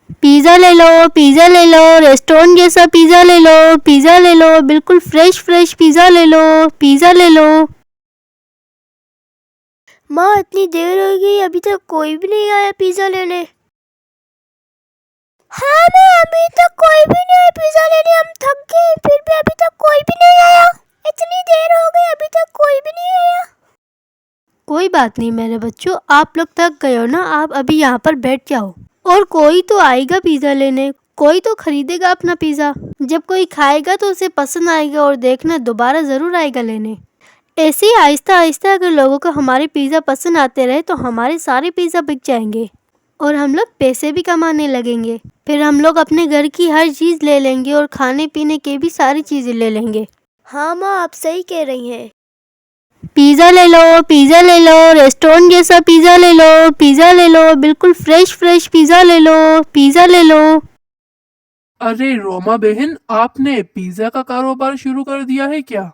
Pizza ले लो, pizza ले लो, restaurant जैसा पिज़्ज़ा ले लो, पिज़्ज़ा ले लो, बिल्कुल फ्रेश फ्रेश पिज़्ज़ा ले लो, पिज़्ज़ा ले लो। माँ इतनी देर हो गई, अभी तक कोई भी नहीं आया पिज़्ज़ा लेने। हाँ माँ, अभी तक कोई भी नहीं आया पिज़्ज़ा लेने, हम थक गए, फिर भी अभी तक कोई भी नहीं आया। इतनी देर हो गई, अभी तक कोई भी नहीं आया। कोई बात नहीं मेरे बच्चों, आप लोग थक गए हो ना, आप अभी यहाँ पर बैठ जाओ और कोई तो आएगा पिज़्ज़ा लेने, कोई तो खरीदेगा अपना पिज़्ज़ा। जब कोई खाएगा तो उसे पसंद आएगा और देखना दोबारा ज़रूर आएगा लेने। ऐसे ही आहिस्ता आहिस्ता अगर लोगों को हमारे पिज़्ज़ा पसंद आते रहे तो हमारे सारे पिज़्ज़ा बिक जाएंगे और हम लोग पैसे भी कमाने लगेंगे। फिर हम लोग अपने घर की हर चीज़ ले लेंगे और खाने पीने की भी सारी चीज़ें ले लेंगे। हाँ माँ, आप सही कह रही हैं। पिज़्ज़ा ले लो, पिज़्ज़ा ले लो, रेस्टोरेंट जैसा पिज़्ज़ा ले लो, पिज़्ज़ा ले लो, बिल्कुल फ्रेश फ्रेश पिज़्ज़ा ले लो, पिज़्ज़ा ले लो। अरे रोमा बहन, आपने पिज्जा का कारोबार शुरू कर दिया है क्या?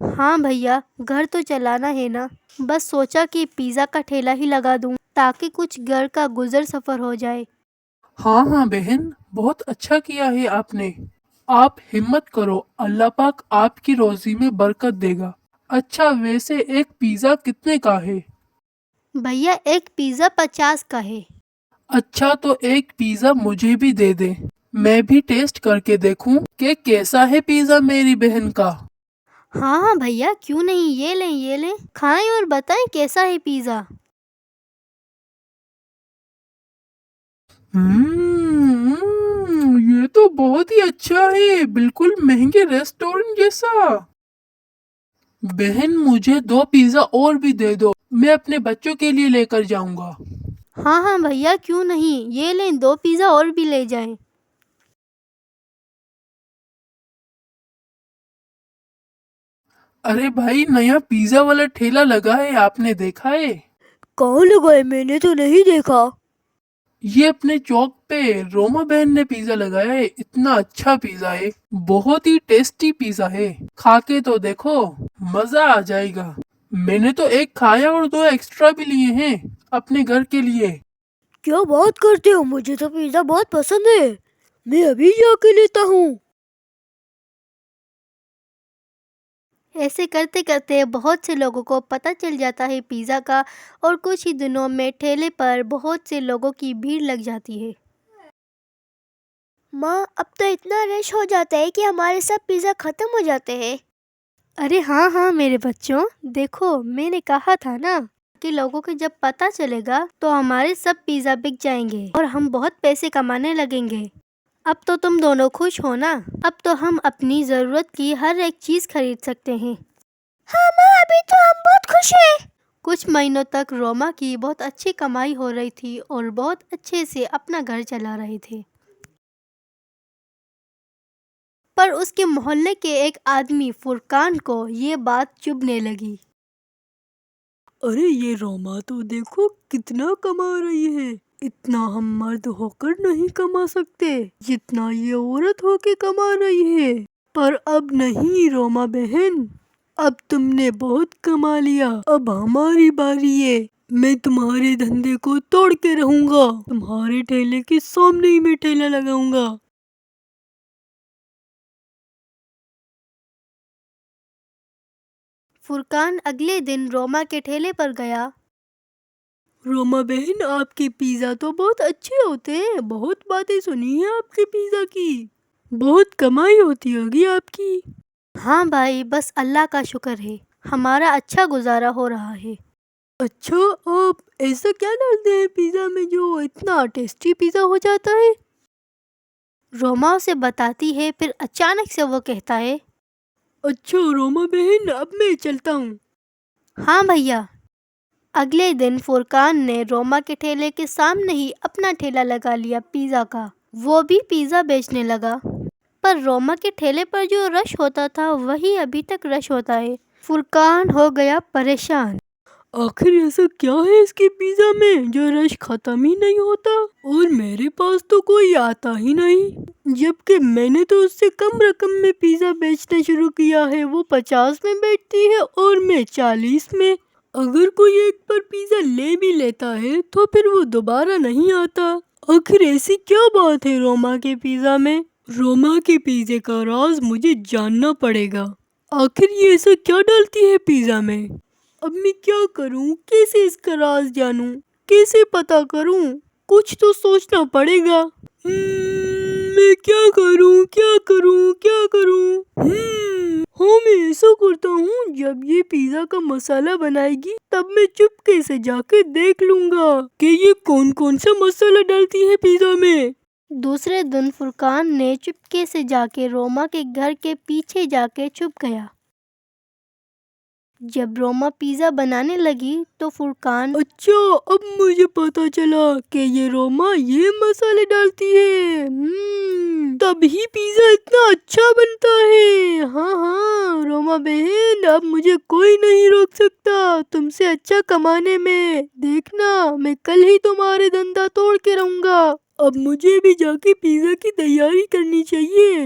हाँ भैया, घर तो चलाना है ना, बस सोचा कि पिज़्ज़ा का ठेला ही लगा दूं ताकि कुछ घर का गुजर सफ़र हो जाए। हाँ हाँ बहन, बहुत अच्छा किया है आपने। आप हिम्मत करो, अल्लाह पाक आपकी रोजी में बरकत देगा। अच्छा, वैसे एक पिज्जा कितने का है? भैया एक पिज़्ज़ा 50 का है। अच्छा, तो एक पिज्जा मुझे भी दे दे, मैं भी टेस्ट करके देखूं कि कैसा है पिज्जा मेरी बहन का। हाँ हाँ भैया, क्यों नहीं, ये लें, खाएं और बताएं कैसा है पिज़्ज़ा। ये तो बहुत ही अच्छा है, बिल्कुल महंगे रेस्टोरेंट जैसा। बहन मुझे 2 पिज्जा और भी दे दो, मैं अपने बच्चों के लिए लेकर जाऊंगा। हाँ हाँ भैया, क्यों नहीं, ये लें, 2 पिज़्ज़ा और भी ले जाएं। अरे भाई, नया पिज्जा वाला ठेला लगा है, आपने देखा है? कौन लगाए? मैंने तो नहीं देखा। ये अपने चौक पे रोमा बहन ने पिज्जा लगाया है, इतना अच्छा पिज्जा है, बहुत ही टेस्टी पिज्जा है, खा के तो देखो, मजा आ जाएगा। मैंने तो एक खाया और 2 एक्स्ट्रा भी लिए हैं अपने घर के लिए। क्या बात करते हो, मुझे तो पिज़्ज़ा बहुत पसंद है, मैं अभी जाके लेता हूँ। ऐसे करते करते बहुत से लोगों को पता चल जाता है पिज़्ज़ा का और कुछ ही दिनों में ठेले पर बहुत से लोगों की भीड़ लग जाती है। माँ, अब तो इतना रश हो जाता है कि हमारे सब पिज़्ज़ा खत्म हो जाते हैं। अरे हाँ हाँ मेरे बच्चों, देखो मैंने कहा था ना कि लोगों को जब पता चलेगा तो हमारे सब पिज़्ज़ा बिक जाएंगे और हम बहुत पैसे कमाने लगेंगे। अब तो तुम दोनों खुश हो ना, अब तो हम अपनी ज़रूरत की हर एक चीज़ खरीद सकते हैं। हाँ माँ, अभी तो हम बहुत खुश हैं। कुछ महीनों तक रोमा की बहुत अच्छी कमाई हो रही थी और बहुत अच्छे से अपना घर चला रहे थे। पर उसके मोहल्ले के एक आदमी फुरकान को ये बात चुभने लगी। अरे ये रोमा तो देखो कितना कमा रही है, इतना हम मर्द होकर नहीं कमा सकते जितना ये औरत होके कमा रही है। पर अब नहीं रोमा बहन, अब तुमने बहुत कमा लिया, अब हमारी बारी है। मैं तुम्हारे धंधे को तोड़ के रहूंगा, तुम्हारे ठेले के सामने ही मैं ठेला लगाऊंगा। फुरकान अगले दिन रोमा के ठेले पर गया। रोमा बहन, आपके पिज़्ज़ा तो बहुत अच्छे होते हैं, बहुत बातें सुनी है आपके पिज़्ज़ा की, बहुत कमाई होती होगी आपकी। हाँ भाई, बस अल्लाह का शुक्र है, हमारा अच्छा गुजारा हो रहा है। अच्छा, आप ऐसा क्या डालते हैं पिज़्ज़ा में जो इतना टेस्टी पिज़्ज़ा हो जाता है? रोमा उसे बताती है, फिर अचानक से वो कहता है, अच्छा रोमा बहन, अब मैं चलता हूँ। हाँ भैया। अगले दिन फुरकान ने रोमा के ठेले के सामने ही अपना ठेला लगा लिया पिज़्ज़ा का। वो भी पिज़्ज़ा बेचने लगा। पर रोमा के ठेले पर जो रश होता था वही अभी तक रश होता है। फुरकान हो गया परेशान। आखिर ऐसा क्या है इसके पिज़्ज़ा में जो रश खत्म ही नहीं होता, और मेरे पास तो कोई आता ही नहीं, जबकि मैंने तो उससे कम रकम में पिज़्ज़ा बेचना शुरू किया है। वो 50 में बेचती है और मैं 40 में। अगर कोई एक बार पिज़्ज़ा ले भी लेता है तो फिर वो दोबारा नहीं आता। आखिर ऐसी क्या बात है रोमा के पिज़्ज़ा में? रोमा के पिज़्ज़े का राज मुझे जानना पड़ेगा। आखिर ये ऐसा क्या डालती है पिज़्ज़ा में? अब मैं क्या करूं? कैसे इसका राज जानूं? कैसे पता करूं? कुछ तो सोचना पड़ेगा। मैं क्या करूं? क्या करूं? क्या करूं? हाँ, मैं ऐसा करता हूँ, जब ये पिज़्ज़ा का मसाला बनाएगी तब मैं चुपके से जाके देख लूंगा कि ये कौन कौन सा मसाला डालती है पिज़्ज़ा में। दूसरे दिन फुरकान ने चुपके से जाके रोमा के घर के पीछे जाके छुप गया। जब रोमा पिज़्ज़ा बनाने लगी तो फुरकान अच्छा, अब मुझे पता चला कि ये रोमा ये मसाले डालती है। तभी पिज़्ज़ा इतना अच्छा बनता है। हाँ हाँ रोमा बहन, अब मुझे कोई नहीं रोक सकता तुमसे अच्छा कमाने में। देखना, मैं कल ही तुम्हारे धंधा तोड़ के रहूंगा। अब मुझे भी जाके पिज़्ज़ा की तैयारी करनी चाहिए।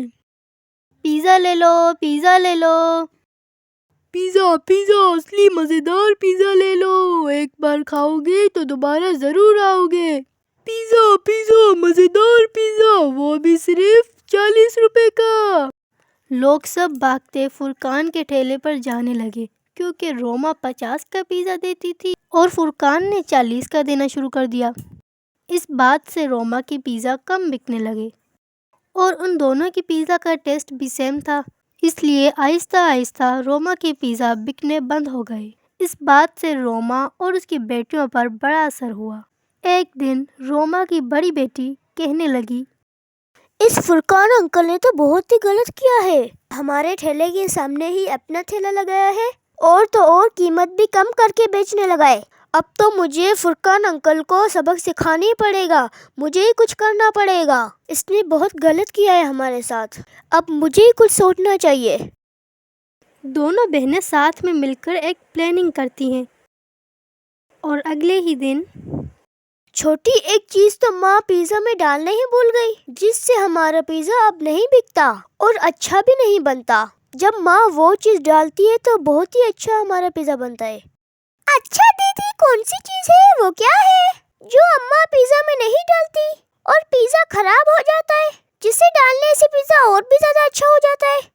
पिज़्ज़ा ले लो, पिज़्ज़ा ले लो। पिज़्ज़ा पिज़्ज़ा, असली मज़ेदार पिज़्ज़ा ले लो। एक बार खाओगे तो दोबारा ज़रूर आओगे। पिज़्ज़ा पिज़्ज़ा, मज़ेदार पिज़्ज़ा, वो भी सिर्फ 40 रुपए का। लोग सब भागते फुरकान के ठेले पर जाने लगे, क्योंकि रोमा 50 का पिज़्ज़ा देती थी और फुरकान ने 40 का देना शुरू कर दिया। इस बात से रोमा के पिज़्ज़ा कम बिकने लगे और उन दोनों की पिज़्ज़ा का टेस्ट भी सेम था, इसलिए आहिस्ता आहिस्ता रोमा के पिज़्ज़ा बिकने बंद हो गए। इस बात से रोमा और उसकी बेटियों पर बड़ा असर हुआ। एक दिन रोमा की बड़ी बेटी कहने लगी, इस फुरकान अंकल ने तो बहुत ही गलत किया है। हमारे ठेले के सामने ही अपना ठेला लगाया है और तो और कीमत भी कम करके बेचने लगा है। अब तो मुझे फुरकान अंकल को सबक सिखाना ही पड़ेगा, मुझे ही कुछ करना पड़ेगा। इसने बहुत गलत किया है हमारे साथ, अब मुझे ही कुछ सोचना चाहिए। दोनों बहनें साथ में मिलकर एक प्लानिंग करती हैं और अगले ही दिन छोटी एक चीज तो माँ पिज्जा में डालना ही भूल गई, जिससे हमारा पिज्जा अब नहीं बिकता और अच्छा भी नहीं बनता। जब माँ वो चीज डालती है तो बहुत ही अच्छा हमारा पिज्जा बनता है। अच्छा दीदी, कौन सी चीज है? वो क्या है जो अम्मा पिज्जा में नहीं डालती और पिज्जा खराब हो जाता है, जिसे डालने से पिज्जा और भी ज्यादा अच्छा हो जाता है?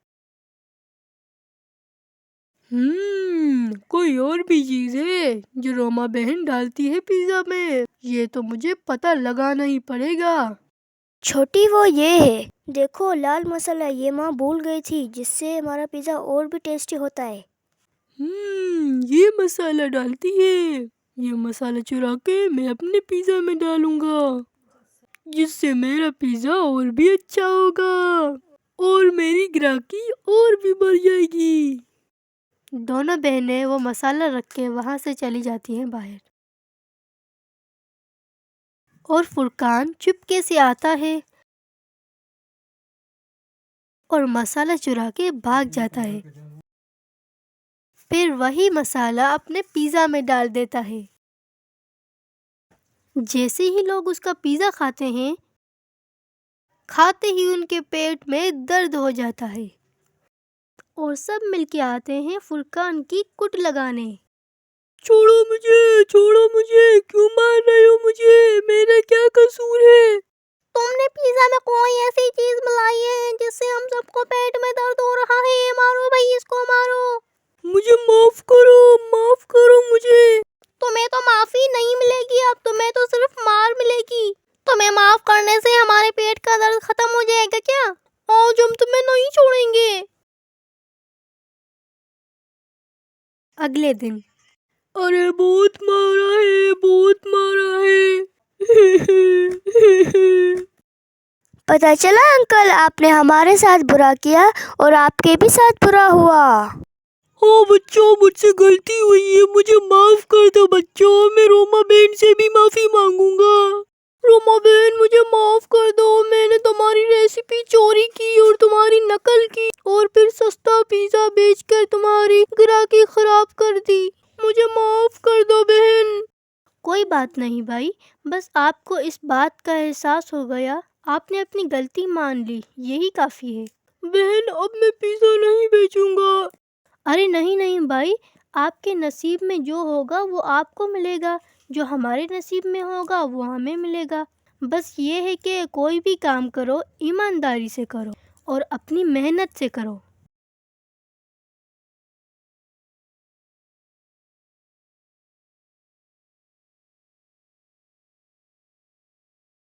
कोई और भी चीज है जो रोमा बहन डालती है पिज़्ज़ा में? ये तो मुझे पता लगाना ही पड़ेगा। छोटी, वो ये है, देखो लाल मसाला, ये माँ भूल गई थी, जिससे हमारा पिज्जा और भी टेस्टी होता है। ये मसाला डालती है। ये मसाला चुरा के मैं अपने पिज़्ज़ा में डालूंगा, जिससे मेरा पिज़्ज़ा और भी अच्छा होगा और मेरी ग्राहकी और भी बढ़ जाएगी। दोनों बहनें वो मसाला रख के वहाँ से चली जाती हैं बाहर और फुरकान चुपके से आता है और मसाला चुरा के भाग जाता है। फिर वही मसाला अपने पिज़्ज़ा में डाल देता है। जैसे ही लोग उसका पिज़्ज़ा खाते हैं, खाते ही उनके पेट में दर्द हो जाता है और सब मिलके आते हैं फुरकान की कुट लगाने। छोड़ो मुझे, क्यों मार रहे हो मुझे? मेरा क्या कसूर है? तुमने पिज्जा में कोई ऐसी चीज मिलाई है जिससे हम सबको पेट में दर्द हो रहा है। मारो भाई, इसको मारो। मुझे माफ करो मुझे। तुम्हें तो माफी नहीं मिलेगी, अब तुम्हें तो सिर्फ मार मिलेगी। तुम्हें माफ करने से हमारे पेट का दर्द खत्म हो जाएगा क्या? आज हम तुम्हें नहीं छोड़ेंगे। अगले दिन अरे बहुत मारा है। पता चला अंकल, आपने हमारे साथ बुरा किया और आपके भी साथ बुरा हुआ। हाँ बच्चों, मुझसे गलती हुई है, मुझे माफ कर दो बच्चों। मैं रोमा बहन से भी माफी मांगूंगा। रोमा बहन, मुझे माफ कर दो। मैंने तुम्हारी रेसिपी चोरी की और तुम्हारी नकल की और फिर सस्ता पिज्जा बेचकर तुम्हारी ग्राहकी खराब कर दी। मुझे माफ कर दो बहन। कोई बात नहीं भाई, बस आपको इस बात का एहसास हो गया, आपने अपनी गलती मान ली, यही काफ़ी है। बहन, अब मैं पिज्जा नहीं बेचूंगा। अरे नहीं भाई, आपके नसीब में जो होगा वो आपको मिलेगा, जो हमारे नसीब में होगा वो हमें मिलेगा। بس یہ ہے کہ کوئی بھی کام کرو ایمانداری سے کرو اور اپنی محنت سے کرو۔